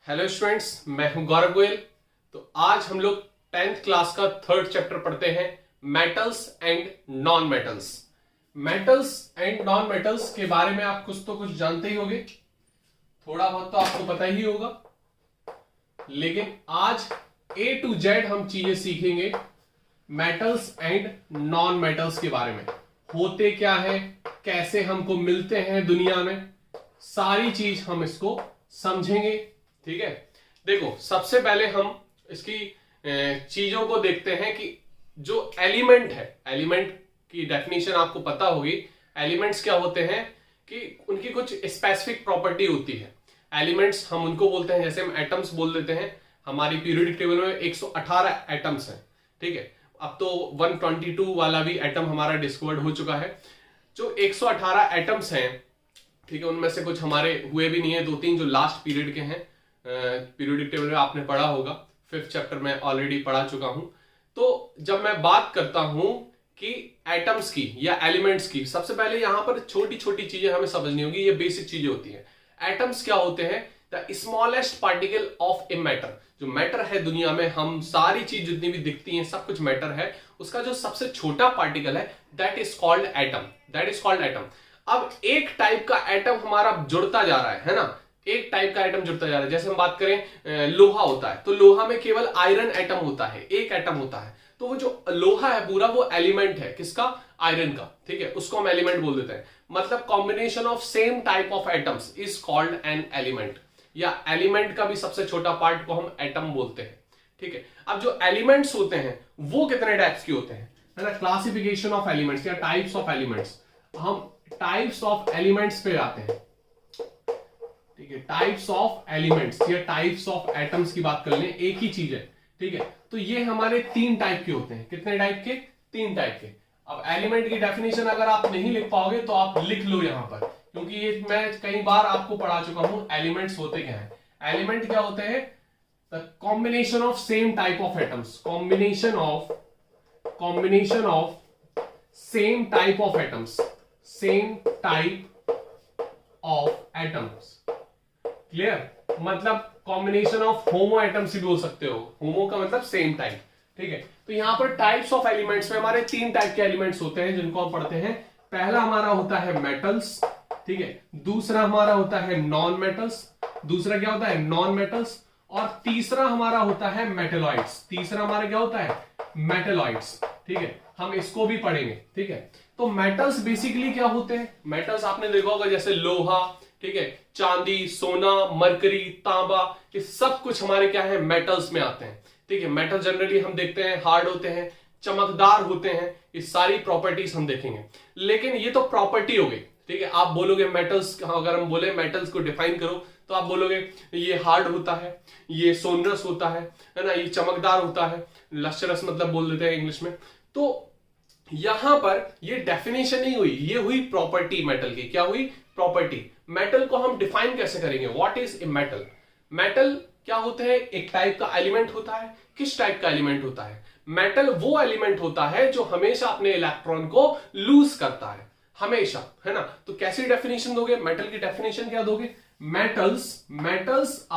Hello students, मैं हूं गौरव गोयल। तो आज हम लोग 10th क्लास का थर्ड चैप्टर पढ़ते हैं, metals and non metals. Metals and non metals के बारे में आप कुछ तो कुछ जानते ही होंगे, थोड़ा बहुत तो आपको पता ही होगा, लेकिन आज A to Z हम चीजें सीखेंगे मेटल्स एंड नॉन मेटल्स के बारे में। होते क्या है, कैसे हमको मिलते हैं दुनिया में, सारी चीज हम इसको समझेंगे। ठीक है, देखो सबसे पहले हम इसकी चीजों को देखते हैं कि जो एलिमेंट है, एलिमेंट की डेफिनेशन आपको पता होगी। एलिमेंट्स क्या होते हैं कि उनकी कुछ स्पेसिफिक प्रॉपर्टी होती है। एलिमेंट्स हम उनको बोलते हैं, जैसे हम एटम्स बोल देते हैं। हमारी पीरियोडिक टेबल में 118 एटम्स हैं। ठीक है, अब तो 122 वाला भी एटम हमारा डिस्कवर्ड हो चुका है। जो 118 एटम्स हैं, ठीक है, उनमें से कुछ हमारे हुए भी नहीं है, 2-3 जो लास्ट पीरियड के हैं। पीरियोडिक टेबल में आपने पढ़ा होगा, 5th चैप्टर में ऑलरेडी पढ़ा चुका हूं। तो जब मैं बात करता हूं कि एटम्स की या एलिमेंट्स की, सबसे पहले यहां पर छोटी छोटी चीजें हमें समझनी होगी। ये बेसिक चीजें होती हैं। एटम्स क्या होते हैं? The smallest particle of a matter. जो मैटर है दुनिया में, हम सारी चीज जितनी भी दिखती हैं सब कुछ मैटर है, उसका जो सबसे छोटा पार्टिकल है that is called atom. That is called atom. अब एक टाइप का एटम हमारा जुड़ता जा रहा है ना, एक टाइप का एटम जुड़ता जा रहा है। जैसे हम बात करें लोहा होता है, तो लोहा में केवल आयरन एटम होता है, एक एटम होता है। तो वो जो लोहा है पूरा, वो एलिमेंट है किसका? आयरन का। ठीक है, उसको हम एलिमेंट बोल देते हैं। मतलब combination of same type of atoms is called an element, या एलिमेंट का भी सबसे छोटा पार्ट को हम एटम बोलते हैं। ठीक है, अब जो एलिमेंट्स होते हैं वो कितने टाइप्स के होते हैं, है ना? क्लासिफिकेशन ऑफ एलिमेंट्स या टाइप्स ऑफ एलिमेंट्स। हम टाइप्स ऑफ एलिमेंट्स पे आते हैं। ठीक है, टाइप्स ऑफ एलिमेंट्स या टाइप्स ऑफ एटम्स की बात कर लें, एक ही चीज है। ठीक है, तो ये हमारे 3 टाइप के होते हैं। कितने टाइप के? 3 टाइप के। अब एलिमेंट की डेफिनेशन अगर आप नहीं लिख पाओगे तो आप लिख लो यहां पर, क्योंकि ये मैं कई बार आपको पढ़ा चुका हूं। एलिमेंट्स होते क्या है? एलिमेंट क्या होते हैं? The combination of same type of atoms. Combination of same type of atoms. Same type of atoms. Clear? मतलब कॉम्बिनेशन ऑफ होमो एटम्स भी बोल सकते हो। होमो का मतलब सेम टाइप। ठीक है, तो यहां पर टाइप्स ऑफ एलिमेंट्स में हमारे 3 टाइप के एलिमेंट्स होते हैं जिनको हम पढ़ते हैं। पहला हमारा होता है मेटल्स। ठीक है, दूसरा हमारा होता है नॉन मेटल्स। दूसरा क्या होता है? Non metals. और तीसरा हमारा होता है मेटेलॉइड्स। तीसरा हमारा क्या होता है? मेटेलॉइड्स। ठीक है, हम इसको भी पढ़ेंगे। ठीक है, तो मेटल्स बेसिकली क्या होते हैं? मेटल्स आपने देखा होगा, जैसे लोहा, ठीक है, चांदी, सोना, मरकरी, तांबा, ये सब कुछ हमारे क्या है? मेटल्स में आते हैं। ठीक है, मेटल जनरली हम देखते हैं हार्ड होते हैं, चमकदार होते हैं, ये सारी प्रॉपर्टीज हम देखेंगे। लेकिन ये तो प्रॉपर्टी हो गई। ठीक है, आप बोलोगे मेटल्स, अगर हम बोले मेटल्स को डिफाइन करो, तो आप बोलोगे ये हार्ड होता है, ये सोनरस होता है ना, ये चमकदार होता है, लस्टरस मतलब बोल देते हैं इंग्लिश में। तो यहां पर ये डेफिनेशन नहीं हुई, ये हुई प्रॉपर्टी मेटल की। क्या हुई? प्रॉपर्टी। मेटल को हम डिफाइन कैसे करेंगे? What is a metal? Metal क्या होते हैं? एक टाइप का एलिमेंट होता है। किस टाइप का एलिमेंट होता है? मेटल वो एलिमेंट होता है जो हमेशा अपने इलेक्ट्रॉन को लूज करता है, हमेशा, है ना? तो कैसी डेफिनेशन दोगे? मेटल की डेफिनेशन क्या दोगे? Metals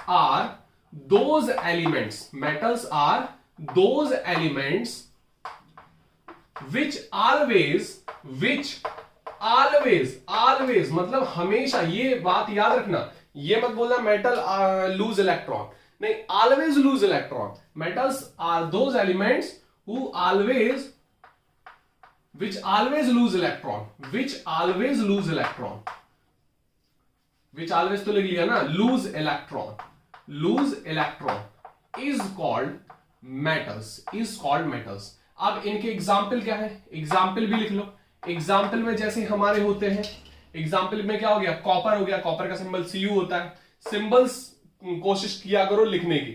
are those elements. Metals are those elements which always मतलब हमेशा। ये बात याद रखना, ये मत बोलना मेटल लूज इलेक्ट्रॉन, नहीं, always lose electron. Metals are those elements which always lose electron. which always तो लिख लिया ना, lose electron is called metals. अब इनके एग्जाम्पल क्या है? एग्जाम्पल भी लिख लो। एग्जाम्पल में जैसे हमारे होते हैं, एग्जाम्पल में क्या हो गया? कॉपर हो गया, कॉपर का सिंबल Cu होता है। सिंबल्स कोशिश किया करो लिखने की,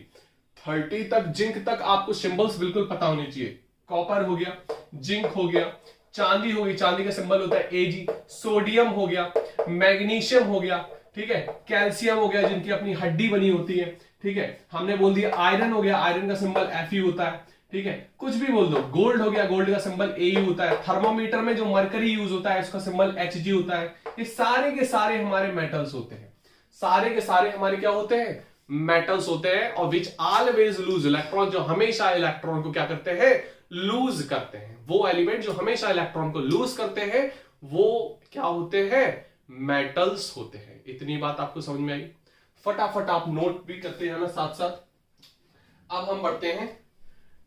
30 तक, जिंक तक आपको सिंबल्स बिल्कुल पता होने चाहिए। कॉपर हो गया, जिंक हो गया, चांदी हो गई, चांदी का सिंबल होता है Ag। सोडियम हो गया, मैग्नीशियम हो गया, ठीक है, कैल्शियम हो गया, जिनकी अपनी हड्डी बनी होती है। ठीक है, हमने बोल दिया आयरन हो गया, आयरन का सिंबल Fe होता है। ठीक है, कुछ भी बोल दो। गोल्ड हो गया, गोल्ड का सिंबल Au होता है। थर्मोमीटर में जो मरकरी यूज होता है उसका सिंबल Hg होता है। ये सारे के सारे हमारे मेटल्स होते हैं। सारे के सारे हमारे क्या होते हैं, मेटल्स होते हैं। और विच ऑलवेज लूज इलेक्ट्रॉन, जो हमेशा इलेक्ट्रॉन को क्या करते हैं, लूज करते हैं। वो एलिमेंट जो हमेशा इलेक्ट्रॉन को लूज करते हैं वो क्या होते हैं, मेटल्स होते हैं। इतनी बात आपको समझ में आई? फटाफट आप नोट भी करते हैं ना साथ साथ। अब हम बढ़ते हैं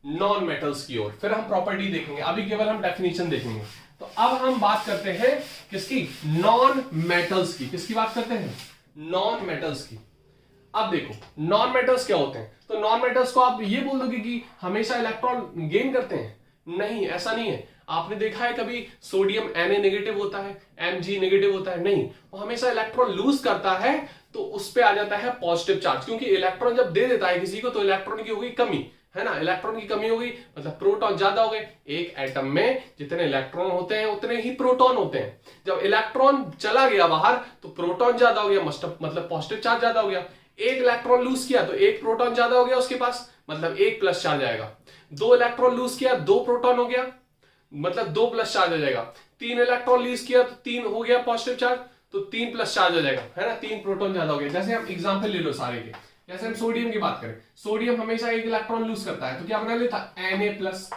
नॉन मेटल्स की ओर, फिर हम प्रॉपर्टी देखेंगे, अभी केवल हम डेफिनेशन देखेंगे। तो अब हम बात करते हैं किसकी, नॉन मेटल्स की। किसकी बात करते हैं, नॉन मेटल्स की। अब देखो नॉन मेटल्स क्या होते हैं, तो नॉन मेटल्स को आप ये बोल दोगे कि हमेशा इलेक्ट्रॉन गेन करते हैं, नहीं ऐसा नहीं है। आपने देखा है कभी सोडियम Na नेगेटिव होता है, Mg नेगेटिव होता है, नहीं, वो हमेशा इलेक्ट्रॉन लूज करता है तो उस पे आ जाता है पॉजिटिव चार्ज, क्योंकि इलेक्ट्रॉन जब दे देता है किसी को तो इलेक्ट्रॉन की होगी कमी, है ना, इलेक्ट्रॉन की कमी होगी मतलब प्रोटॉन ज्यादा हो गए। एक एटम में जितने इलेक्ट्रॉन होते हैं उतने ही प्रोटॉन होते हैं। जब इलेक्ट्रॉन चला गया बाहर तो प्रोटॉन ज्यादा हो गया, मतलब पॉजिटिव चार्ज ज्यादा हो गया। एक इलेक्ट्रॉन लूज किया तो एक प्रोटॉन ज्यादा हो गया उसके पास, मतलब एक प्लस चार्ज आएगा। दो इलेक्ट्रॉन लूज किया, दो प्रोटॉन हो गया, मतलब दो प्लस चार्ज आ जाएगा। तीन इलेक्ट्रॉन लूज किया तो तीन हो गया पॉजिटिव चार्ज, तो तीन प्लस चार्ज आ जाएगा, है ना, तीन प्रोटॉन ज्यादा हो गया। जैसे हम एग्जांपल ले लो सारे के, जैसे हम सोडियम की बात करें, सोडियम हमेशा एक इलेक्ट्रॉन लूज करता है तो क्या बना लेता, Na प्लस,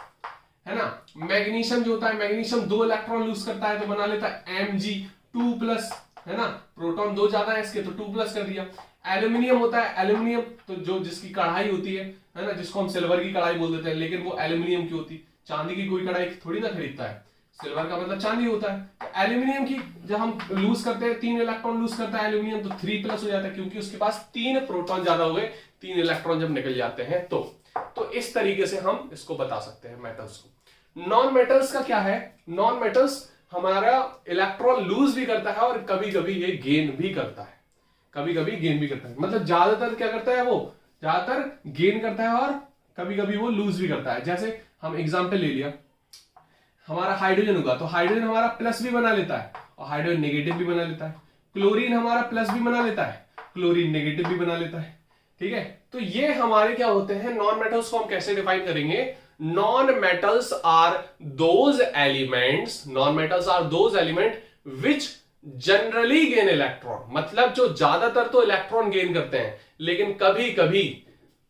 है ना। मैग्नीशियम जो होता है, मैग्नीशियम दो इलेक्ट्रॉन लूज करता है तो बना लेता है Mg2 प्लस, है ना, प्रोटॉन दो ज्यादा है इसके तो 2 प्लस कर दिया। एल्यूमिनियम होता है, एल्यूमिनियम तो जो जिसकी कढ़ाई होती है ना, जिसको हम सिल्वर की कढ़ाई बोल देते हैं, लेकिन वो एल्यूमिनियम की होती, चांदी की कोई कढ़ाई थोड़ी ना खरीदता है, सिल्वर का मतलब चांदी होता है। तो एल्यूमिनियम की जब हम लूज करते हैं, तीन इलेक्ट्रॉन लूज करता है एल्यूमिनियम तो 3 प्लस हो जाता है, क्योंकि उसके पास तीन प्रोटॉन ज्यादा हो गए, तीन इलेक्ट्रॉन जब निकल जाते हैं तो इस तरीके से हम इसको बता सकते हैं मेटल्स को। नॉन मेटल्स का क्या है, नॉन मेटल्स हमारा इलेक्ट्रॉन लूज भी करता है और कभी कभी ये गेन भी करता है, कभी कभी गेन भी करता है, मतलब ज्यादातर क्या करता है, वो ज्यादातर गेन करता है और कभी कभी वो लूज भी करता है। जैसे हम एग्जांपल ले लिया, हमारा हाइड्रोजन होगा तो हाइड्रोजन हमारा प्लस भी बना लेता है और हाइड्रोजन नेगेटिव भी बना लेता है। क्लोरीन हमारा प्लस भी बना लेता है, क्लोरीन नेगेटिव भी बना लेता है, ठीक है। तो ये हमारे क्या होते हैं नॉन मेटल्स को हम कैसे डिफाइन करेंगे, non metals are those elements, non metals are those element which generally gain electron, मतलब जो ज्यादातर तो इलेक्ट्रॉन गेन करते हैं लेकिन कभी कभी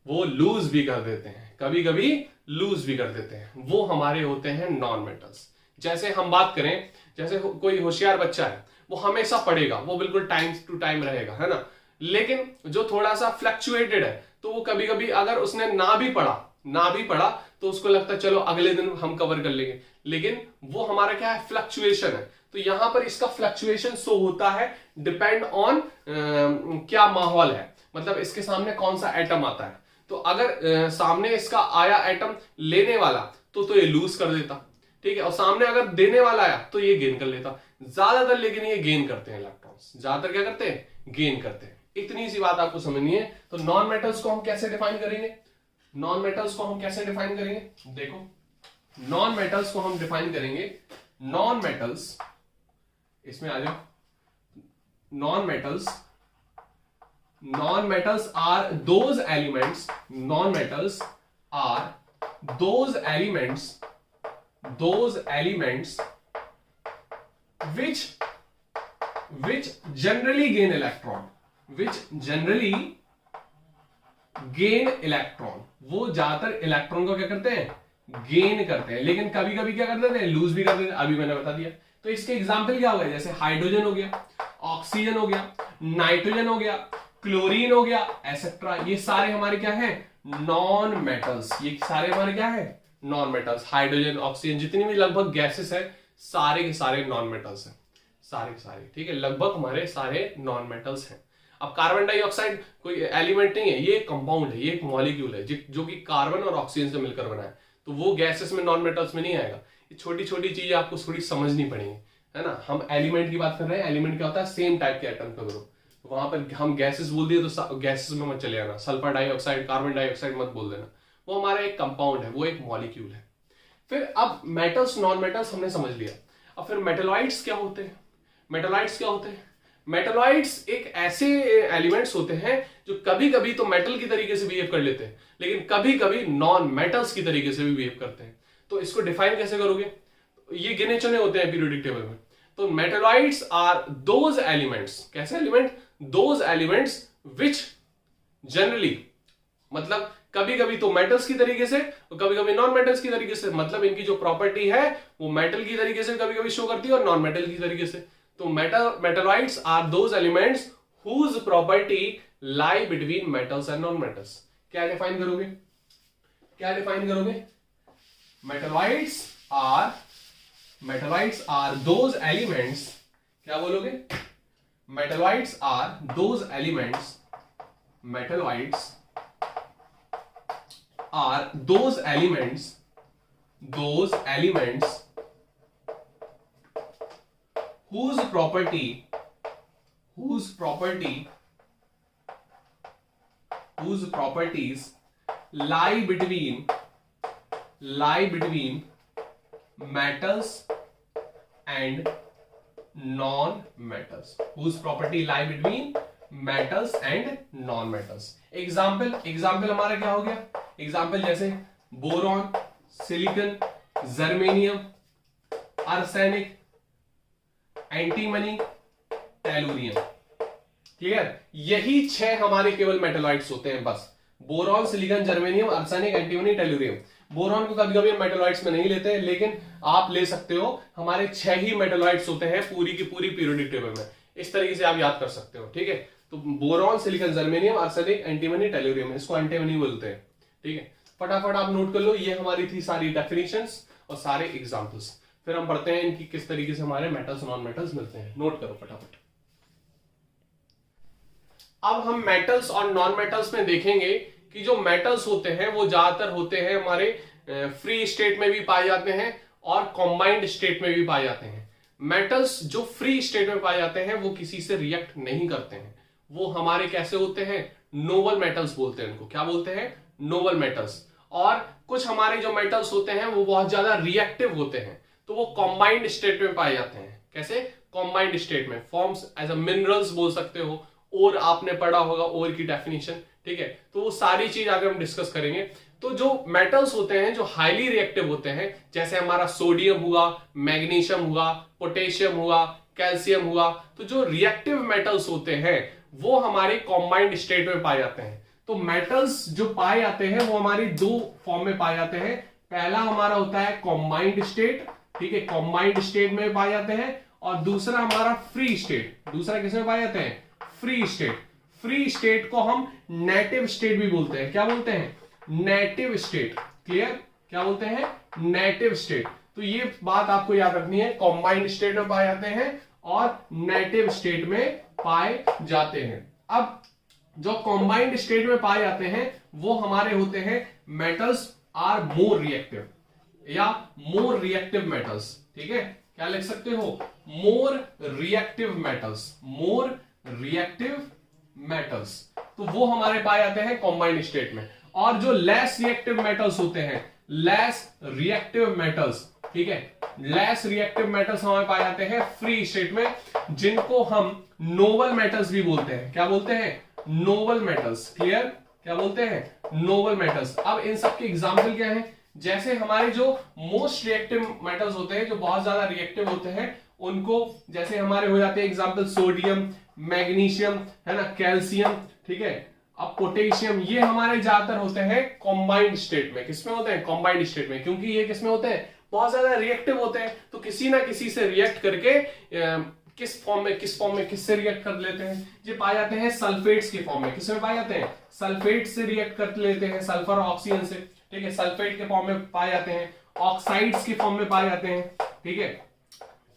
वो लूज भी कर देते हैं, कभी कभी लूज भी कर देते हैं, वो हमारे होते हैं नॉन मेटल्स। जैसे हम बात करें, जैसे कोई होशियार बच्चा है वो हमेशा पढ़ेगा, वो बिल्कुल टाइम टू टाइम रहेगा, है ना, लेकिन जो थोड़ा सा फ्लक्चुएटेड है तो वो कभी कभी अगर उसने ना भी पढ़ा तो उसको लगता है चलो अगले दिन हम कवर कर लेंगे, लेकिन वो हमारा क्या है, फ्लक्चुएशन है। तो यहां पर इसका फ्लक्चुएशन शो होता है डिपेंड ऑन क्या माहौल है, मतलब इसके सामने कौन सा एटम आता है। तो अगर सामने इसका आया एटम लेने वाला तो ये लूज कर देता, ठीक है, और सामने अगर देने वाला आया तो ये गेन कर लेता ज्यादातर, लेकिन ये गेन करते हैं इलेक्ट्रॉन्स, ज्यादातर क्या करते हैं, गेन करते हैं। इतनी सी बात आपको समझनी है। तो नॉन मेटल्स को हम कैसे डिफाइन करेंगे, नॉन मेटल्स को हम कैसे डिफाइन करेंगे, देखो नॉन मेटल्स को हम डिफाइन करेंगे, नॉन मेटल्स, इसमें आ जाओ, non metals are those elements, non-metals are those elements which generally gain electron, वो ज्यादातर इलेक्ट्रॉन को क्या करते हैं, गेन करते हैं, लेकिन कभी कभी क्या कर देते हैं, लूज भी कर देते हैं, अभी मैंने बता दिया। तो इसके एग्जांपल क्या हो गया, जैसे हाइड्रोजन हो गया, ऑक्सीजन हो गया, नाइट्रोजन हो गया, क्लोरीन हो गया, एसेट्रा, ये सारे हमारे क्या हैं, नॉन मेटल्स, ये सारे हमारे क्या है, नॉन मेटल्स। हाइड्रोजन, ऑक्सीजन, जितनी भी लगभग गैसेस है सारे के सारे नॉन मेटल्स हैं, सारे के सारे, ठीक है, लगभग हमारे सारे नॉन मेटल्स हैं। अब कार्बन डाइऑक्साइड कोई एलिमेंट नहीं है, ये एक कंपाउंड है, ये एक मॉलिक्यूल है जो कि कार्बन और ऑक्सीजन से मिलकर बना है, तो वो गैसेस में, नॉन मेटल्स में नहीं आएगा। ये छोटी छोटी चीजें आपको थोड़ी समझनी पड़ेंगी, है ना। हम एलिमेंट की बात कर रहे हैं, एलिमेंट क्या होता है, सेम टाइप के एटम का ग्रुप, वहां पर हम गैसेस बोल दिए तो गैसेस में मत चले आना, सल्फर डाइऑक्साइड, कार्बन डाइऑक्साइड मत बोल देना, वो हमारा एक कंपाउंड है, वो एक मॉलिक्यूल है। फिर अब मेटल्स नॉन मेटल्स हमने समझ लिया, अब फिर मेटलॉइड्स क्या होते हैं, मेटलॉइड्स क्या होते हैं, मेटलॉइड्स एक ऐसे एलिमेंट्स होते हैं जो कभी कभी तो मेटल की तरीके से बिहेव कर लेते हैं, लेकिन कभी कभी नॉन मेटल्स की तरीके से भी बिहेव करते हैं। तो इसको डिफाइन कैसे करोगे, ये गिने चुने होते हैं पीरियोडिक टेबल में, तो तो मेटलॉइड्स आर दोज एलिमेंट्स, कैसे element, those elements which generally, मतलब कभी कभी तो मेटल्स की तरीके से और कभी कभी नॉन मेटल्स की तरीके से, मतलब इनकी जो प्रॉपर्टी है वो मेटल की तरीके से कभी कभी शो करती है और नॉन मेटल की तरीके से। तो metalloids are those elements whose property lie between metals and non metals. क्या डिफाइन करोगे, क्या डिफाइन करोगे, मेटलॉइड्स आर दोज एलिमेंट्स, क्या बोलोगे, metalloids are those elements, metalloids are those elements whose properties lie between metals and non-metals, whose property lie between metals and non-metals। Example हमारा क्या हो गया, एग्जाम्पल जैसे boron, silicon, germanium, arsenic, antimony, tellurium. Clear, यही 6 हमारे केवल metalloids होते हैं बस, boron, silicon, germanium, arsenic, antimony, tellurium. Boron को कभी कभी मेटलॉइड्स में नहीं लेते हैं, लेकिन आप ले सकते हो, हमारे 6 ही मेटलॉइड्स होते हैं पूरी की पूरी पीरियोडिक टेबल में। इस तरीके से आप याद कर सकते हो, ठीक है। तो boron, silicon, germanium, arsenic, antimony, tellurium, इसको एंटीमनी बोलते हैं, ठीक है। फटाफट आप नोट कर लो, ये हमारी थी सारी डेफिनेशंस और सारे एग्जांपल्स। फिर हम पढ़ते हैं इनकी किस तरीके से हमारे मेटल्स नॉन मेटल्स मिलते हैं। नोट करो फटाफट। अब हम मेटल्स और नॉन मेटल्स में देखेंगे कि जो मेटल्स होते हैं वो ज्यादातर होते हैं हमारे फ्री स्टेट में भी पाए जाते हैं और कॉम्बाइंड स्टेट में भी पाए जाते हैं। मेटल्स जो फ्री स्टेट में पाए जाते हैं वो किसी से रिएक्ट नहीं करते हैं, वो हमारे कैसे होते हैं, नोबल मेटल्स बोलते हैं उनको। क्या बोलते हैं, नोबल मेटल्स। और कुछ हमारे जो मेटल्स होते हैं वो बहुत ज्यादा रिएक्टिव होते हैं, तो वो कॉम्बाइंड स्टेट में पाए जाते हैं। कैसे, कॉम्बाइंड स्टेट में, फॉर्म्स एज अ मिनरल्स बोल सकते हो, और आपने पढ़ा होगा और की डेफिनेशन, ठीक है। तो वो सारी चीज आगे हम डिस्कस करेंगे। तो जो मेटल्स होते हैं जो हाईली रिएक्टिव होते हैं, जैसे हमारा सोडियम हुआ, मैग्नीशियम हुआ, पोटेशियम हुआ, कैल्शियम हुआ, तो जो रिएक्टिव मेटल्स होते हैं वो हमारे कॉम्बाइंड स्टेट में पाए जाते हैं। तो मेटल्स जो पाए जाते हैं वो हमारी 2 फॉर्म में पाए जाते हैं। पहला हमारा होता है कॉम्बाइंड स्टेट, ठीक है, कॉम्बाइंड स्टेट में पाए जाते हैं। और दूसरा हमारा फ्री स्टेट। दूसरा किसमें पाए जाते हैं, फ्री स्टेट। फ्री स्टेट को हम नेटिव स्टेट भी बोलते हैं। क्या बोलते हैं, नेटिव स्टेट। क्लियर, क्या बोलते हैं, नेटिव स्टेट। तो ये बात आपको याद रखनी है, कॉम्बाइंड स्टेट में पाए जाते हैं और नेटिव स्टेट में पाए जाते हैं। अब जो कॉम्बाइंड स्टेट में पाए जाते हैं वो हमारे होते हैं मेटल्स आर मोर रिएक्टिव या मोर रिएक्टिव मेटल्स, ठीक है। क्या लिख सकते हो, more reactive metals, more reactive metals. तो वो हमारे पाए जाते हैं कॉम्बाइंड स्टेट में। और जो लेस रिएक्टिव मेटल्स होते हैं, लेस रिएक्टिव मेटल्स, ठीक है, लेस रिएक्टिव मेटल्स हमारे पाए जाते हैं फ्री स्टेट में, जिनको हम नोबल मेटल्स भी बोलते हैं। क्या बोलते हैं, नोबल मेटल्स। क्लियर, क्या बोलते हैं, नोबल मेटल्स। अब इन सब के एग्जांपल क्या हैं, जैसे हमारे जो मोस्ट रिएक्टिव मेटल्स होते हैं, जो बहुत ज्यादा रिएक्टिव होते हैं, उनको जैसे हमारे हो जाते हैं एग्जांपल सोडियम, मैग्नीशियम, है ना, कैल्शियम, ठीक है। अब पोटेशियम, ये हमारे ज्यादातर होते हैं कॉम्बाइंड स्टेट में। किसमें होते हैं, कॉम्बाइंड स्टेट में, क्योंकि ये किसमें होते हैं, बहुत ज्यादा रिएक्टिव होते हैं। तो किसी ना किसी से रिएक्ट करके किस फॉर्म में किससे रिएक्ट कर लेते हैं, ये पाए जाते हैं सल्फेट्स के फॉर्म में। किसमें पाए जाते हैं, सल्फेट से रिएक्ट कर लेते हैं, सल्फर ऑक्सीजन से, ठीक है, सल्फेट के फॉर्म में पाए जाते हैं, ऑक्साइड्स के फॉर्म में पाए जाते हैं, ठीक है,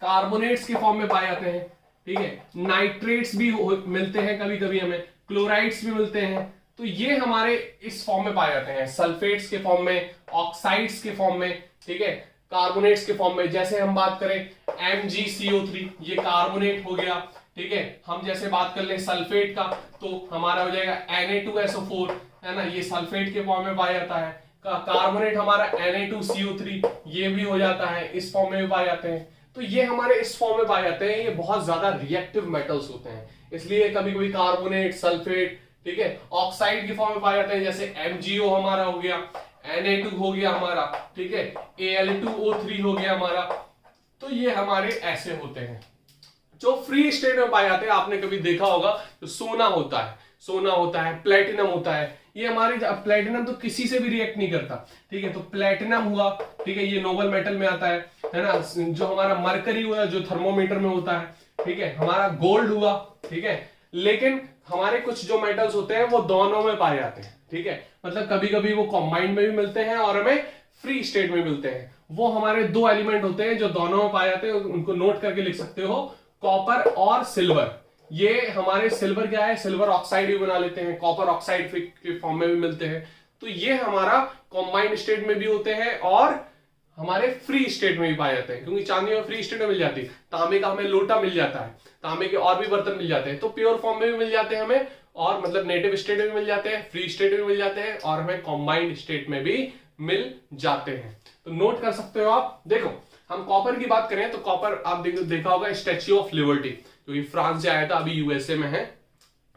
कार्बोनेट्स के फॉर्म में पाए जाते हैं, ठीक है, नाइट्रेट्स भी मिलते हैं कभी कभी हमें, क्लोराइड्स भी मिलते हैं। तो ये हमारे इस फॉर्म में पाए जाते हैं, सल्फेट्स के फॉर्म में, ऑक्साइड्स के फॉर्म में, ठीक है, कार्बोनेट्स के फॉर्म में। जैसे हम बात करें MgCO3, ये कार्बोनेट हो गया, ठीक है। हम जैसे बात कर ले सल्फेट का, तो हमारा हो जाएगा Na2SO4, है ना, ये सल्फेट के फॉर्म में पाया जाता है। कार्बोनेट हमारा Na2CO3, ये भी हो जाता है, इस फॉर्म में भी पाए जाते हैं। तो ये हमारे इस फॉर्म में पाए जाते हैं। ये बहुत ज्यादा रिएक्टिव मेटल्स होते हैं, इसलिए कभी कभी कार्बोनेट, सल्फेट, ठीक है, ऑक्साइड के फॉर्म में पाए जाते हैं। जैसे MgO हमारा हो गया, Na2 हो गया हमारा, ठीक है, Al2O3 हो गया हमारा। तो ये हमारे ऐसे होते हैं, जो फ्री स्टेट में पाए जाते हैं, आपने कभी देखा होगा तो सोना होता है, प्लेटिनम होता है। ये हमारे प्लेटिनम तो किसी से भी रिएक्ट नहीं करता, ठीक है। तो प्लेटिनम हुआ, ठीक है, ये नोबल मेटल में आता है ना। जो हमारा मरकरी हुआ जो थर्मोमीटर में होता है, ठीक है। हमारा गोल्ड हुआ, ठीक है। लेकिन हमारे कुछ जो मेटल्स होते हैं वो दोनों में पाए जाते हैं, ठीक है। मतलब कभी कभी वो कॉम्बाइंड में भी मिलते हैं और हमें फ्री स्टेट में मिलते हैं। वो हमारे दो एलिमेंट होते हैं जो दोनों में पाए जाते हैं, उनको नोट करके लिख सकते हो, कॉपर और सिल्वर। ये हमारे सिल्वर क्या है, सिल्वर ऑक्साइड भी बना लेते हैं, कॉपर ऑक्साइड के फॉर्म में भी मिलते हैं। तो ये हमारा कॉम्बाइंड स्टेट में भी होते हैं और हमारे फ्री स्टेट में भी पाए जाते हैं, क्योंकि चांदी में फ्री स्टेट में मिल जाती है। तांबे का हमें लोटा मिल जाता है, तांबे के और भी बर्तन मिल जाते हैं, तो प्योर फॉर्म में भी मिल जाते हैं हमें, और मतलब नेटिव स्टेट में भी मिल जाते हैं, फ्री स्टेट में भी मिल जाते हैं, और हमें कॉम्बाइंड स्टेट में भी मिल जाते हैं। तो नोट कर सकते हो आप। देखो हम कॉपर की बात करें तो कॉपर आप देखा होगा स्टैच्यू ऑफ लिबर्टी, जो फ्रांस से आया था, अभी यूएसए में है,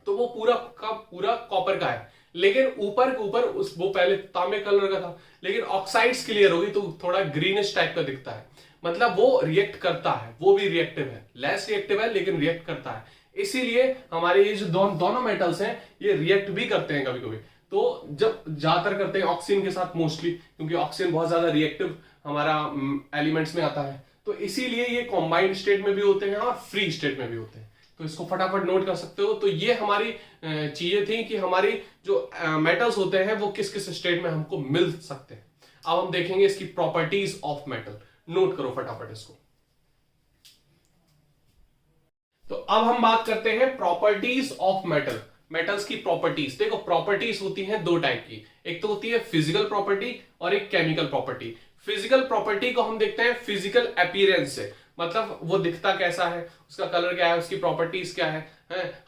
तो वो पूरा का पूरा कॉपर का है। लेकिन ऊपर वो पहले तांबे कलर का था, लेकिन ऑक्साइड्स क्लियर होगी तो थोड़ा ग्रीनिश टाइप का दिखता है। मतलब वो रिएक्ट करता है, वो भी रिएक्टिव है, लेस रिएक्टिव है लेकिन रिएक्ट करता है। इसीलिए हमारे ये जो दोनों मेटल्स हैं ये रिएक्ट भी करते हैं कभी कभी। तो जब ज्यादातर करते हैं ऑक्सीजन के साथ मोस्टली, क्योंकि ऑक्सीजन बहुत ज्यादा रिएक्टिव हमारा एलिमेंट्स में आता है। तो इसीलिए ये कॉम्बाइंड स्टेट में भी होते हैं और फ्री स्टेट में भी होते हैं। तो इसको फटाफट नोट कर सकते हो। तो ये हमारी चीजें थी कि हमारी जो मेटल्स होते हैं वो किस किस स्टेट में हमको मिल सकते हैं। अब हम देखेंगे इसकी प्रॉपर्टीज ऑफ मेटल। नोट करो फटाफट इसको। तो अब हम बात करते हैं प्रॉपर्टीज ऑफ मेटल। मेटल्स की प्रॉपर्टीज, देखो प्रॉपर्टीज होती हैं दो टाइप की, एक तो होती है फिजिकल प्रॉपर्टी और एक केमिकल प्रॉपर्टी। फिजिकल प्रॉपर्टी को हम देखते हैं फिजिकल अपीयरेंस से, मतलब वो दिखता कैसा है, उसका कलर क्या है, उसकी प्रॉपर्टीज क्या है,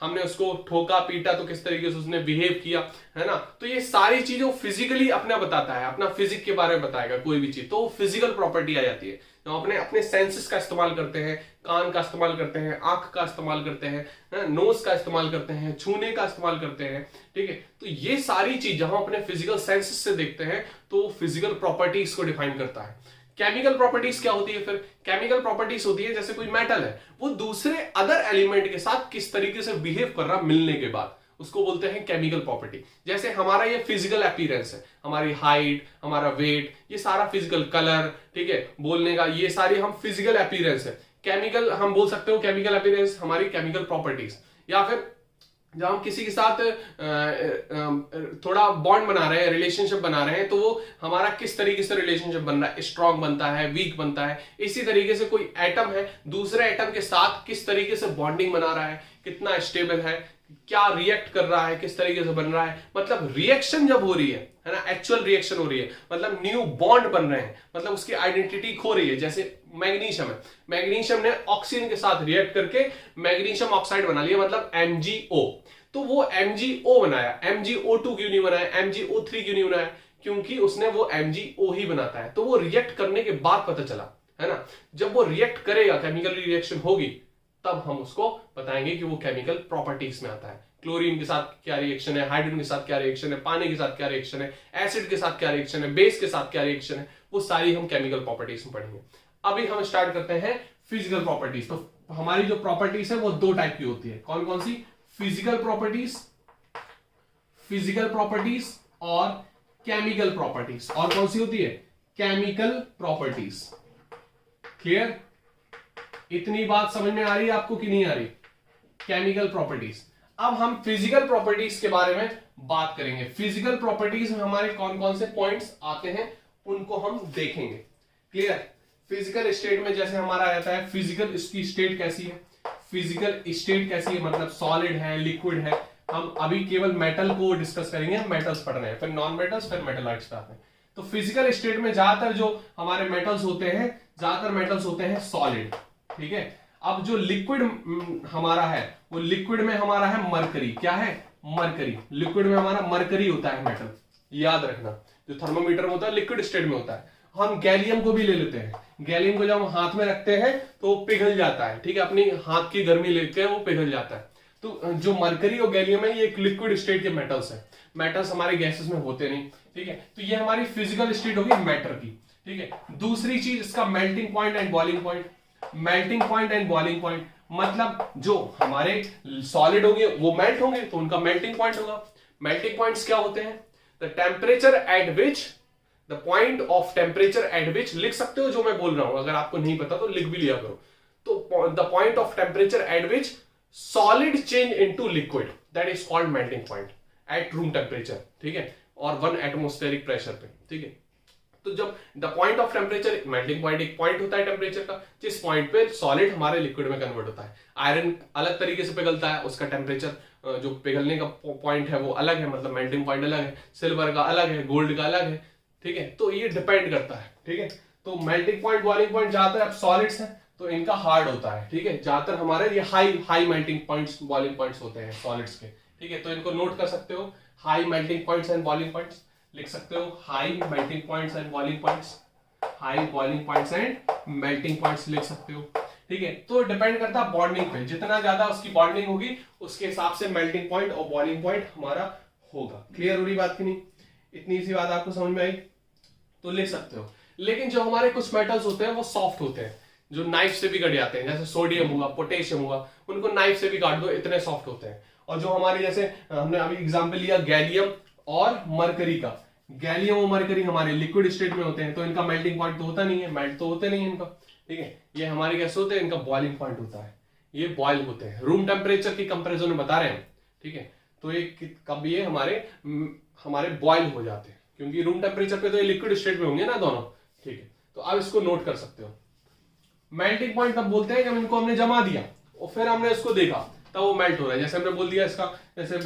हमने उसको ठोका पीटा तो किस तरीके से उसने बिहेव किया, है ना। तो ये सारी चीजें फिजिकली अपना बताता है, अपना फिजिक के बारे में बताएगा कोई भी चीज, तो फिजिकल प्रॉपर्टी आ जाती है। हम अपने अपने सेंसेस का इस्तेमाल करते हैं, कान का इस्तेमाल करते हैं, आंख का इस्तेमाल करते हैं, नोज का इस्तेमाल करते हैं, छूने का इस्तेमाल करते हैं, ठीक है। तो ये सारी चीज हम अपने फिजिकल सेंसेस से देखते हैं, तो फिजिकल प्रॉपर्टीज को डिफाइन करता है। केमिकल प्रॉपर्टीज क्या होती है फिर? केमिकल प्रॉपर्टीज होती है जैसे कोई मेटल है वो दूसरे अदर एलिमेंट के साथ किस तरीके से बिहेव कर रहा मिलने के बाद, उसको बोलते हैं केमिकल प्रॉपर्टी। जैसे हमारा ये फिजिकल अपीयरेंस है, हमारी हाइट, हमारा वेट, ये सारा फिजिकल कलर, ठीक है, बोलने का, ये सारी हम फिजिकल अपीयरेंस है। केमिकल हम बोल सकते हो केमिकल अपीयरेंस हमारी केमिकल प्रॉपर्टीज। या फिर जब हम किसी के साथ थोड़ा बॉन्ड बना रहे हैं, रिलेशनशिप बना रहे हैं, तो वो हमारा किस तरीके से रिलेशनशिप बन रहा है, स्ट्रांग बनता है, वीक बनता है। इसी तरीके से कोई एटम है दूसरे एटम के साथ किस तरीके से बॉन्डिंग बना रहा है, कितना स्टेबल है, क्या रिएक्ट कर रहा है, किस तरीके से बन रहा है। मतलब रिएक्शन जब हो रही है ना, एक्चुअल रिएक्शन हो रही है, मतलब न्यू बॉन्ड बन रहे हैं, मतलब उसकी आइडेंटिटी खो रही है। जैसे मैग्नीशियम है, मैग्नीशियम ने ऑक्सीजन के साथ रिएक्ट करके मैग्नीशियम ऑक्साइड बना लिया, मतलब MgO। तो वो MgO बनाया, MgO2 क्यों नहीं बनाया, MgO3 क्यों नहीं बनाया? क्योंकि उसने वो MgO ही बनाता है। तो वो रिएक्ट करने के बाद पता चला, है ना। जब वो रिएक्ट करेगा, केमिकल रिएक्शन होगी, तब हम उसको बताएंगे कि वो केमिकल प्रॉपर्टीज में आता है। क्लोरीन के साथ क्या रिएक्शन है, हाइड्रोजन के साथ क्या रिएक्शन है, पानी के साथ क्या रिएक्शन है, एसिड के साथ क्या रिएक्शन है, बेस के साथ क्या रिएक्शन है, वो सारी हम केमिकल प्रॉपर्टीज में पढ़ेंगे। अभी हम स्टार्ट करते हैं फिजिकल प्रॉपर्टीज। तो हमारी जो प्रॉपर्टीज है वो दो टाइप की होती है। कौन कौन सी? फिजिकल प्रॉपर्टीज और केमिकल प्रॉपर्टीज। और कौन सी होती है? Chemical properties. क्लियर? इतनी बात समझ में आ रही है आपको कि नहीं आ रही? Chemical properties. अब हम फिजिकल प्रॉपर्टीज के बारे में बात करेंगे। फिजिकल प्रॉपर्टीज में हमारे कौन कौन से पॉइंट्स आते हैं उनको हम देखेंगे। क्लियर? फिजिकल स्टेट में जैसे हमारा आ जाता है फिजिकल, इसकी स्टेट कैसी है, फिजिकल स्टेट कैसी है, मतलब सॉलिड है, लिक्विड है। हम अभी केवल मेटल को डिस्कस करेंगे, हम मेटल्स पढ़ रहे हैं, फिर नॉन मेटल्स, फिर मेटलॉइड्स पे आते हैं। तो फिजिकल स्टेट में ज्यादातर जो हमारे मेटल्स होते हैं, ज्यादातर मेटल्स होते हैं सॉलिड, ठीक है। अब जो लिक्विड हमारा है, वो लिक्विड में हमारा है मरकरी। क्या है? मरकरी। लिक्विड में हमारा मरकरी होता है मेटल, याद रखना। जो थर्मोमीटर में होता है लिक्विड स्टेट में होता है। हम गैलियम को भी ले लेते हैं, गैलियम को जब हम हाथ में रखते हैं तो वो पिघल जाता है, ठीक है, अपनी हाथ की गर्मी लेके वो पिघल जाता है। तो जो मरकरी और गैलियम है ये एक लिक्विड स्टेट के मेटल्स है। मेटल्स हमारे गैसेस में होते नहीं, ठीक है। तो ये हमारी फिजिकल स्टेट होगी मैटर की, ठीक है। दूसरी चीज इसका melting point and boiling point. Melting point and boiling point, मतलब जो हमारे सॉलिड होंगे वो मेल्ट होंगे तो उनका मेल्टिंग पॉइंट होगा। मेल्टिंग पॉइंट्स क्या होते हैं? The temperature at which, the point of temperature at विच, लिख सकते हो जो मैं बोल रहा हूं, अगर आपको नहीं पता तो लिख भी लिया करो। तो the point of temperature at which solid change into liquid, that is called melting point at room temperature, ठीक है, और 1 एटमॉस्फेरिक प्रेशर पे, ठीक है। तो जब the point of temperature, melting point एक पॉइंट होता है टेम्परेचर का, जिस पॉइंट पे सॉलिड हमारे लिक्विड में कन्वर्ट होता है। आयरन अलग तरीके से पिघलता है, उसका टेम्परेचर जो पिघलने का पॉइंट है वो अलग है, मतलब मेल्टिंग पॉइंट अलग है, सिल्वर का अलग है, गोल्ड का अलग है, ठीक है। तो ये डिपेंड करता है, ठीक है। तो मेल्टिंग पॉइंट, बॉइलिंग पॉइंट ज्यादातर अब सॉलिड्स हैं तो इनका हार्ड होता है, ठीक है। ज्यादातर हमारे ये high melting points, boiling points होते हैं सॉलिड्स के, ठीक है। तो इनको नोट कर सकते हो, high melting points and boiling points लिख सकते हो, high melting points and boiling points, high boiling points and melting points लिख सकते हो, ठीक है। तो डिपेंड करता है बॉन्डिंग पे, जितना ज्यादा उसकी बॉन्डिंग होगी उसके हिसाब से मेल्टिंग पॉइंट और बॉइलिंग पॉइंट हमारा होगा। क्लियर हो रही बात की नहीं? इतनी सी बात आपको समझ में आई तो लिख सकते हो। लेकिन जो हमारे कुछ मेटल्स होते हैं वो सॉफ्ट होते हैं, जो नाइफ से भी कट जाते हैं, जैसे सोडियम हुआ, पोटेशियम हुआ, उनको नाइफ से भी काट दो, इतने सॉफ्ट होते हैं। और जो हमारे, जैसे हमने अभी एग्जांपल लिया गैलियम और मरकरी का, गैलियम और मरकरी हमारे लिक्विड स्टेट में होते हैं तो इनका मेल्टिंग पॉइंट तो होता नहीं है, मेल्ट तो होते नहीं है इनका, ठीक है। ये हमारे कैसे होते हैं, इनका बॉइलिंग पॉइंट होता है, ये बॉइल होते हैं, रूम टेम्परेचर की कंपेरिजन में बता रहे हैं, ठीक है। तो ये कब ये हमारे बॉइल हो जाते हैं, क्योंकि रूम टेम्परेचर पे तो ये लिक्विड स्टेट में होंगे ना दोनों, ठीक है। तो आप इसको नोट कर सकते हो। मेल्टिंग पॉइंट तब बोलते हैं जब इनको हमने जमा दिया और फिर हमने इसको देखा तब वो मेल्ट हो रहा है। जैसे हमने बोल दिया इसका, जैसे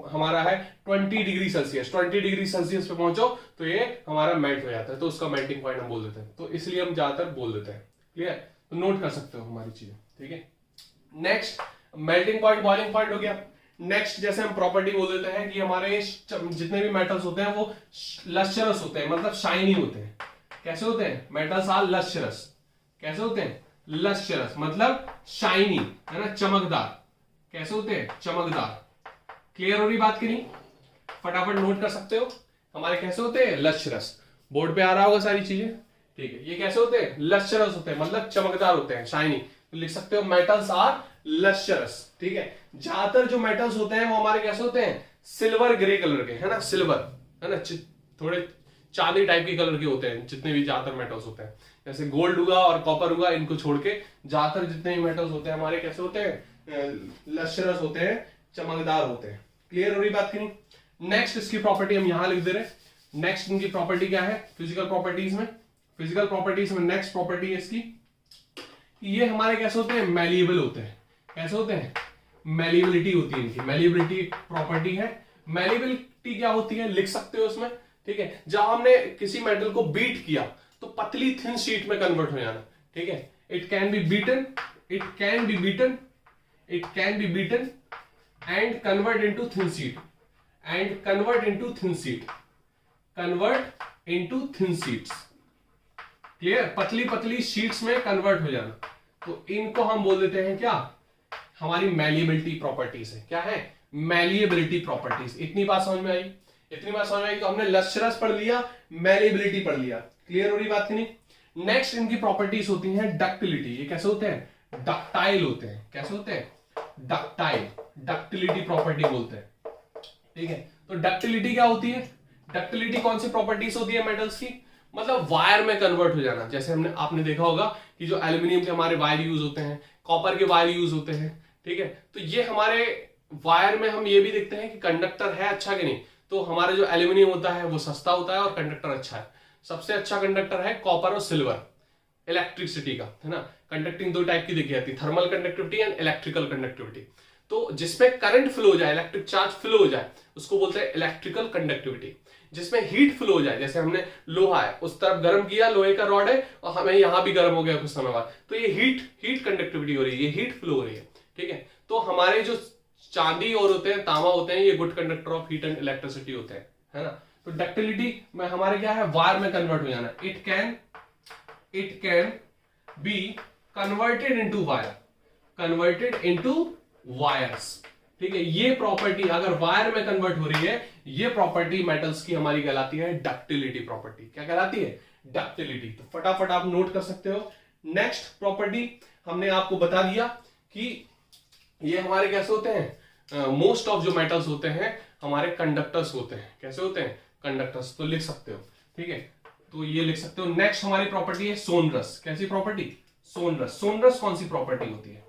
हमारा है 20 डिग्री सेल्सियस, 20 डिग्री सेल्सियस पे पहुंचो तो ये हमारा मेल्ट हो जाता है, तो उसका मेल्टिंग पॉइंट हम बोल देते हैं। तो इसलिए हम ज्यादातर बोल देते हैं, क्लियर? तो नोट कर सकते हो हमारी चीजें, ठीक है। Next, melting point, boiling point हो गया। नेक्स्ट जैसे हम प्रॉपर्टी बोल देते हैं कि हमारे जितने भी मेटल्स होते हैं वो लस्चरस होते हैं, मतलब शाइनी होते हैं। कैसे होते हैं? Metals are lustrous. कैसे होते हैं? लस्चरस, मतलब शाइनी, है ना, चमकदार। कैसे होते हैं? चमकदार। क्लियर हो रही बात की नहीं? फटाफट नोट कर सकते हो। हमारे कैसे होते हैं? लस्चरस। बोर्ड पे आ रहा होगा सारी चीजें, ठीक है। ये कैसे होते हैं? लस्चरस होते हैं, मतलब चमकदार होते हैं, शाइनी। तो लिख सकते हो मेटल्स आर लस्चरस, ठीक है। ज्यादातर जो मेटल्स होते हैं वो हमारे कैसे होते हैं? सिल्वर ग्रे कलर के, है ना, सिल्वर, है ना, थोड़े चांदी टाइप के कलर के होते हैं जितने भी ज्यादातर मेटल्स होते हैं। जैसे गोल्ड हुआ और कॉपर हुआ, इनको छोड़ के ज्यादातर जितने भी मेटल्स होते हैं हमारे कैसे होते हैं? लस्चरस होते हैं, चमकदार होते हैं। क्लियर हो रही बात की नहीं? नेक्स्ट इसकी प्रॉपर्टी हम यहां लिख दे रहे। नेक्स्ट इनकी प्रॉपर्टी क्या है फिजिकल प्रॉपर्टीज में? फिजिकल प्रॉपर्टीज में नेक्स्ट प्रॉपर्टी है इसकी, ये हमारे कैसे होते हैं? मैलिएबल होते हैं। कैसे होते हैं? मैलिएबिलिटी होती है इनकी, मैलिएबिलिटी प्रॉपर्टी है। मैलिएबिलिटी क्या होती है लिख सकते हो उसमें, ठीक है। जब हमने किसी मेटल को बीट किया तो पतली थिन शीट में कन्वर्ट हो जाना, ठीक है। It can be beaten, it can be beaten, it can be beaten and convert into thin sheet, and convert into thin sheet, convert into thin sheets. Clear? पतली पतली शीट्स में convert हो जाना, तो इनको हम बोल देते हैं क्या? हमारी मैलिएबिलिटी प्रॉपर्टीज है। क्या है? Malleability properties. इतनी बात समझ में आई? इतनी बात समझ में आई? तो हमने लस्चरस पढ़ लिया, मैलिएबिलिटी पढ़ लिया। क्लियर हो रही बात की नहीं? नेक्स्ट इनकी प्रॉपर्टीज होती हैं डक्टिलिटी। ये कैसे होते हैं? डक्टाइल होते हैं। कैसे होते हैं? डक्टाइल, डक्टिलिटी प्रॉपर्टी बोलते हैं, ठीक है। तो डक्टिलिटी क्या होती है? डक्टिलिटी कौन सी प्रॉपर्टीज होती है मेटल्स की? मतलब वायर में कन्वर्ट हो जाना। जैसे आपने देखा होगा कि जो एल्यूमिनियम के हमारे वायर यूज होते हैं, कॉपर के वायर यूज होते हैं, ठीक है। तो ये हमारे वायर में हम ये भी देखते हैं कि कंडक्टर है अच्छा कि नहीं। तो हमारा जो एल्यूमिनियम होता है वो सस्ता होता है और कंडक्टर अच्छा है। सबसे अच्छा कंडक्टर है कॉपर और सिल्वर इलेक्ट्रिसिटी का, है ना। कंडक्टिंग दो टाइप की देखी जाती है, thermal conductivity and electrical conductivity. तो जिसमें करंट फ्लो हो जाए, इलेक्ट्रिक चार्ज फ्लो हो जाए, उसको बोलते हैं इलेक्ट्रिकल कंडक्टिविटी। जिसमें हीट फ्लो हो जाए, जैसे हमने लोहा है उस तरफ गर्म किया, लोहे का रॉड है और हमें यहां भी गर्म हो गया कुछ समय बाद, तो ये हीट कंडक्टिविटी हो रही है, ये हीट फ्लो हो रही है, ठीक है। तो हमारे जो चांदी और होते हैं, तांबा होते हैं, ये good conductor of heat and electricity होते हैं, है ना। तो डक्टिलिटी में हमारे क्या है? वायर में कन्वर्ट हो जाना। It can be converted into wire, converted into wires, ठीक है। ये प्रॉपर्टी अगर वायर में कन्वर्ट हो रही है, ये प्रॉपर्टी मेटल्स की हमारी कहलाती है डक्टिलिटी प्रॉपर्टी। क्या कहलाती है? डक्टिलिटी। तो फटाफट आप नोट कर सकते हो। नेक्स्ट प्रॉपर्टी हमने आपको बता दिया कि ये हमारे कैसे होते हैं, मोस्ट ऑफ जो मेटल्स होते हैं हमारे कंडक्टर्स होते हैं। कैसे होते हैं, कंडक्टर्स। तो लिख सकते हो, ठीक है, तो ये लिख सकते हो। नेक्स्ट हमारी प्रॉपर्टी है सोनरस। कैसी प्रॉपर्टी, सोनरस। सोनरस कौन सी प्रॉपर्टी होती है,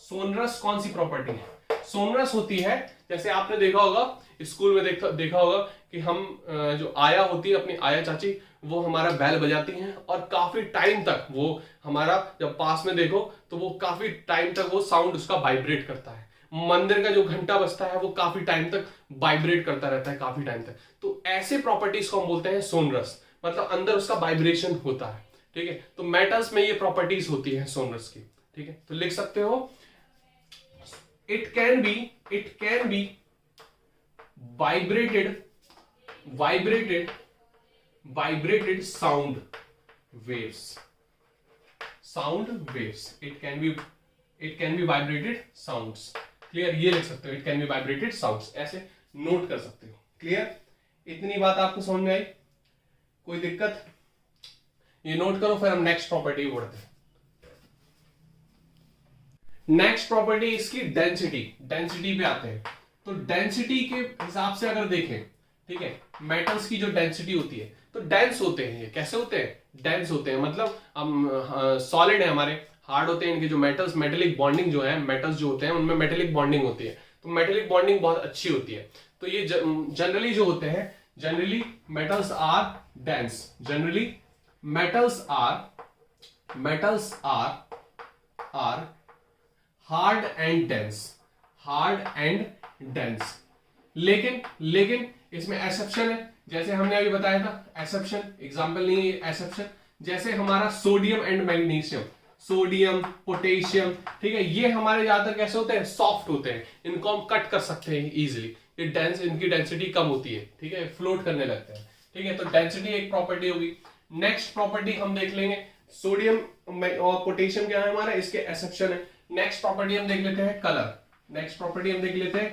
सोनरस कौन सी प्रॉपर्टी है, सोनरस होती है, जैसे आपने देखा होगा स्कूल में देखा होगा कि हम जो आया होती है, अपनी आया चाची, वो हमारा बैल बजाती हैं और काफी टाइम तक वो हमारा, जब पास में देखो तो वो काफी टाइम तक वो साउंड उसका वाइब्रेट करता है। मंदिर का जो घंटा बजता है वो काफी टाइम तक वाइब्रेट करता रहता है, काफी टाइम तक। तो ऐसे प्रॉपर्टीज को हम बोलते हैं सोनरस, मतलब अंदर उसका वाइब्रेशन होता है, ठीक है। तो मेटल्स में ये प्रॉपर्टीज होती है सोनरस की, ठीक है। तो लिख सकते हो it can be vibrated sound waves. It can be vibrated sounds. Clear, ये लिख सकते हो, it can be vibrated sounds, ऐसे नोट कर सकते हो। क्लियर, इतनी बात आपको समझ में आई, कोई दिक्कत? ये नोट करो, फिर हम नेक्स्ट प्रॉपर्टी बढ़ते हैं। नेक्स्ट प्रॉपर्टी इसकी डेंसिटी पे आते हैं। तो डेंसिटी के हिसाब से अगर देखें, ठीक है, मेटल्स की जो डेंसिटी होती है, तो डेंस होते हैं। ये कैसे होते हैं, डेंस होते हैं, मतलब हम सॉलिड है, हमारे हार्ड होते हैं। इनके जो मेटल्स, मेटेलिक बॉन्डिंग जो है, मेटल्स जो होते हैं उनमें मेटेलिक बॉन्डिंग होती है, तो मेटेलिक बॉन्डिंग बहुत अच्छी होती है। तो ये जनरली जो होते हैं, generally metals are dense, generally metals are hard and dense. लेकिन इसमें एक्सेप्शन है, जैसे हमने अभी बताया था, एक्सेप्शन, एग्जांपल नहीं है एक्सेप्शन, जैसे हमारा sodium and magnesium, sodium, potassium, ठीक है, ये हमारे ज्यादातर कैसे होते हैं, सॉफ्ट होते हैं, इनको हम कट कर सकते हैं इजीली, ये डेंस, इनकी डेंसिटी कम होती है, ठीक है, फ्लोट करने लगते हैं, ठीक है। तो डेंसिटी एक प्रॉपर्टी होगी। नेक्स्ट प्रॉपर्टी हम देख लेंगे, सोडियम और पोटेशियम क्या है हमारा, इसके एक्सेप्शन है। नेक्स्ट प्रॉपर्टी हम देख लेते हैं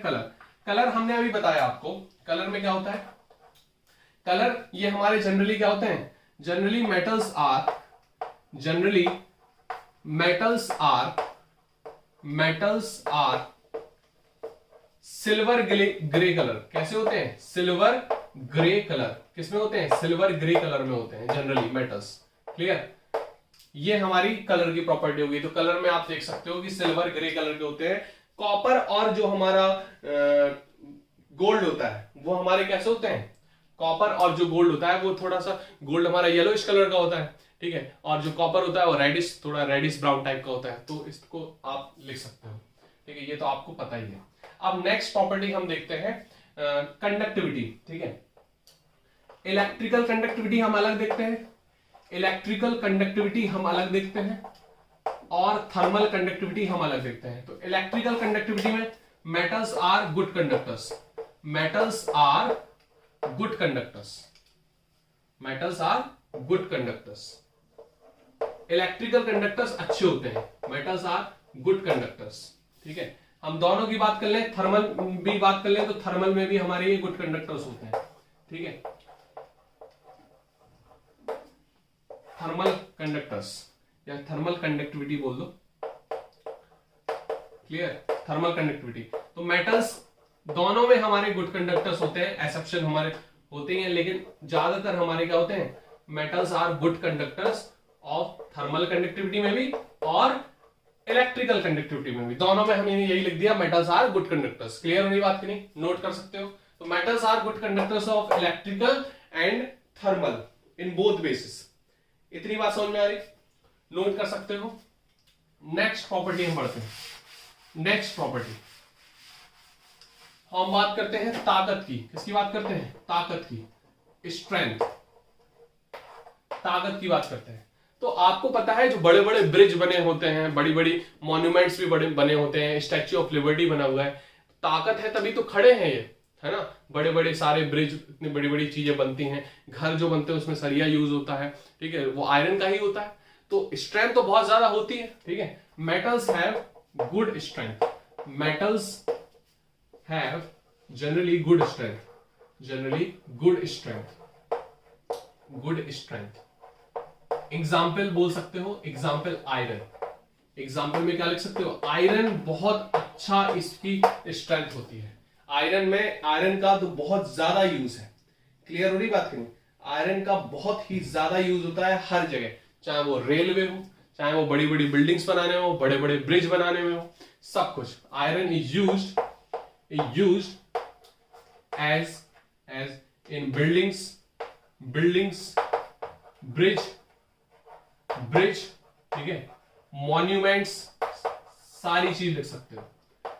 कलर। कलर हमने अभी बताया आपको, कलर में क्या होता है, कलर ये हमारे जनरली क्या होते हैं, generally metals are silver grey colour. कैसे होते हैं, सिल्वर ग्रे कलर, किसमें होते हैं, सिल्वर ग्रे कलर में होते हैं जनरली मेटल्स। क्लियर, ये हमारी कलर की प्रॉपर्टी होगी। तो कलर में आप देख सकते हो कि सिल्वर ग्रे कलर के होते हैं। कॉपर और जो हमारा गोल्ड होता है वो हमारे कैसे होते हैं, कॉपर और जो गोल्ड होता है वो थोड़ा सा, गोल्ड हमारा येलोइश कलर का होता है, ठीक है, और जो कॉपर होता है वो रेडिश, थोड़ा रेडिश ब्राउन टाइप का होता है। तो इसको आप लिख सकते हो, ठीक है, ये तो आपको पता ही है। अब नेक्स्ट प्रॉपर्टी हम देखते हैं कंडक्टिविटी, ठीक है। इलेक्ट्रिकल कंडक्टिविटी हम अलग देखते हैं, और थर्मल कंडक्टिविटी हम अलग देखते हैं। तो इलेक्ट्रिकल कंडक्टिविटी में metals are good conductors, electrical conductors अच्छे होते हैं, मेटल्स आर गुड कंडक्टर्स, ठीक है। हम दोनों की बात कर लें, थर्मल भी बात कर लें, तो थर्मल में भी हमारे ये गुड कंडक्टर्स होते हैं, ठीक है। थर्मल कंडक्टर्स या थर्मल कंडक्टिविटी बोल दो, क्लियर, थर्मल कंडक्टिविटी। तो मेटल्स दोनों में हमारे गुड कंडक्टर्स होते हैं, एक्सेप्शन हमारे होते हैं, लेकिन ज्यादातर हमारे क्या होते हैं, metals are good conductors of thermal conductivity में भी और इलेक्ट्रिकल कंडक्टिविटी में भी, दोनों में हमने यही लिख दिया, metals are good conductors. Clear होनी बात की नहीं, नोट कर सकते हो। तो metals are good conductors of electrical and thermal in both basis. इतनी बात समझ में आ रही, नोट कर सकते हो। नेक्स्ट प्रॉपर्टी हम बढ़ते हैं। नेक्स्ट प्रॉपर्टी हम बात करते हैं ताकत की। किसकी बात करते हैं, ताकत की, स्ट्रेंथ, ताकत की बात करते हैं। तो आपको पता है जो बड़े बड़े ब्रिज बने होते हैं, बड़ी बड़ी मॉन्यूमेंट्स भी बड़े बने होते हैं, स्टैच्यू ऑफ लिबर्टी बना हुआ है, ताकत है तभी तो खड़े हैं ये, है ना। बड़े बड़े सारे ब्रिज, इतनी बड़ी बड़ी चीजें बनती हैं, घर जो बनते हैं उसमें सरिया यूज होता है, ठीक है, वो आयरन का ही होता है। तो स्ट्रेंथ तो बहुत ज्यादा होती है, ठीक है। Metals have good strength, metals have generally good strength, good strength. Example बोल सकते हो, एग्जाम्पल आयरन, एग्जाम्पल में क्या लिख सकते हो, आयरन बहुत अच्छा इसकी स्ट्रेंथ होती है। आयरन का तो बहुत ज्यादा यूज है। क्लियर हो रही बात की नहीं? आयरन का बहुत ही ज्यादा यूज होता है हर जगह, चाहे वो रेलवे हो, चाहे वो बड़ी बड़ी बिल्डिंग्स बनाने में हो, बड़े बड़े ब्रिज बनाने में हो, सब कुछ iron is used as in buildings, bridge, ठीक है, मॉन्यूमेंट्स, सारी चीज लिख सकते हो।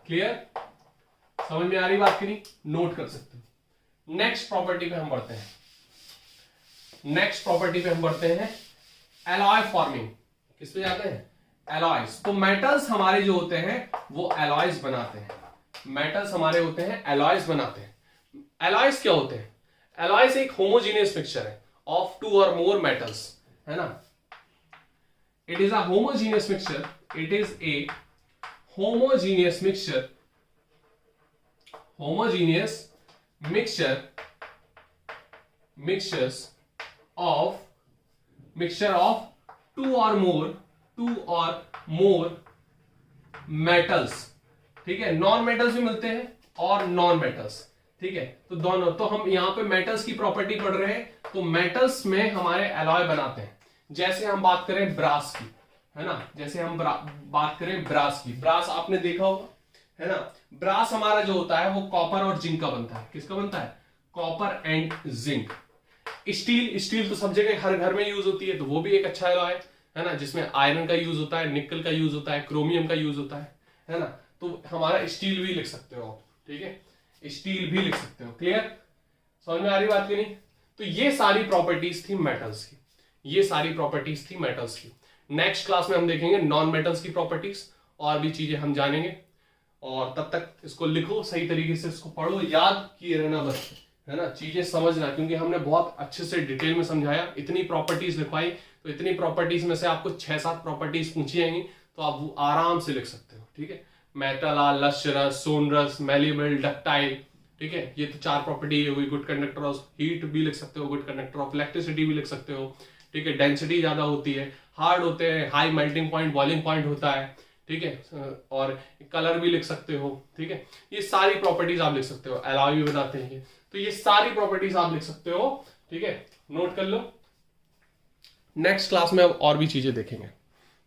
क्लियर? समझ में आ रही बात की नहीं? नोट कर सकते हो। नेक्स्ट प्रॉपर्टी पे हम बढ़ते हैं एलॉय फॉर्मिंग। किस पे जाते हैं? एलॉयज। तो मेटल्स हमारे जो होते हैं वो एलॉयज बनाते हैं। एलॉयज क्या होते हैं? एलॉयज एक होमोजीनियस मिक्सचर है ऑफ टू और मोर मेटल्स, है ना। It is a homogeneous mixture, mixture of two or more metals, ठीक है। नॉन मेटल्स भी मिलते हैं और नॉन मेटल्स, ठीक है। तो दोनों, तो हम यहां पे मेटल्स की प्रॉपर्टी पढ़ रहे हैं, तो मेटल्स में हमारे एलॉय बनाते हैं। जैसे हम बात करें ब्रास की, है ना, ब्रास आपने देखा होगा, है ना। ब्रास हमारा जो होता है वो कॉपर और जिंक का बनता है। किसका बनता है? Copper and zinc. स्टील तो सब जगह हर घर में यूज होती है, तो वो भी एक अच्छा एलॉय है ना, जिसमें आयरन का यूज होता है, निकल का यूज होता है, क्रोमियम का यूज होता है ना। तो हमारा स्टील भी लिख सकते हो आप, ठीक है, स्टील भी लिख सकते हो। क्लियर? समझ में आ रही बात की नहीं? तो ये सारी प्रॉपर्टीज थी मेटल्स की। नेक्स्ट क्लास में हम देखेंगे नॉन मेटल्स की प्रॉपर्टीज, और भी चीजें हम जानेंगे। और तब तक इसको लिखो सही तरीके से, इसको पढ़ो, याद किए रहना बस, है ना, चीजें समझना, क्योंकि हमने बहुत अच्छे से डिटेल में समझाया, इतनी प्रॉपर्टीज लिखवाई। तो इतनी प्रॉपर्टीज में से आपको 6-7 प्रॉपर्टीज पूछी जाएंगी, तो आप वो आराम से लिख सकते हो, ठीक है। Metal, lustrous, sonorous, malleable, ductile, ठीक है, ये तो 4 प्रॉपर्टी हुई। गुड कंडक्टर ऑफ हीट भी लिख सकते हो, गुड कंडक्टर ऑफ इलेक्ट्रिसिटी भी लिख सकते हो, ठीक है। डेंसिटी ज्यादा होती है, हार्ड होते हैं, high melting point, boiling point होता है, ठीक है। और कलर भी लिख सकते हो, ठीक है। ये सारी प्रॉपर्टीज आप लिख सकते हो, एलॉय भी बताते हैं, तो ये सारी प्रॉपर्टीज आप लिख सकते हो, ठीक है। नोट कर लो। नेक्स्ट क्लास में अब और भी चीजें देखेंगे।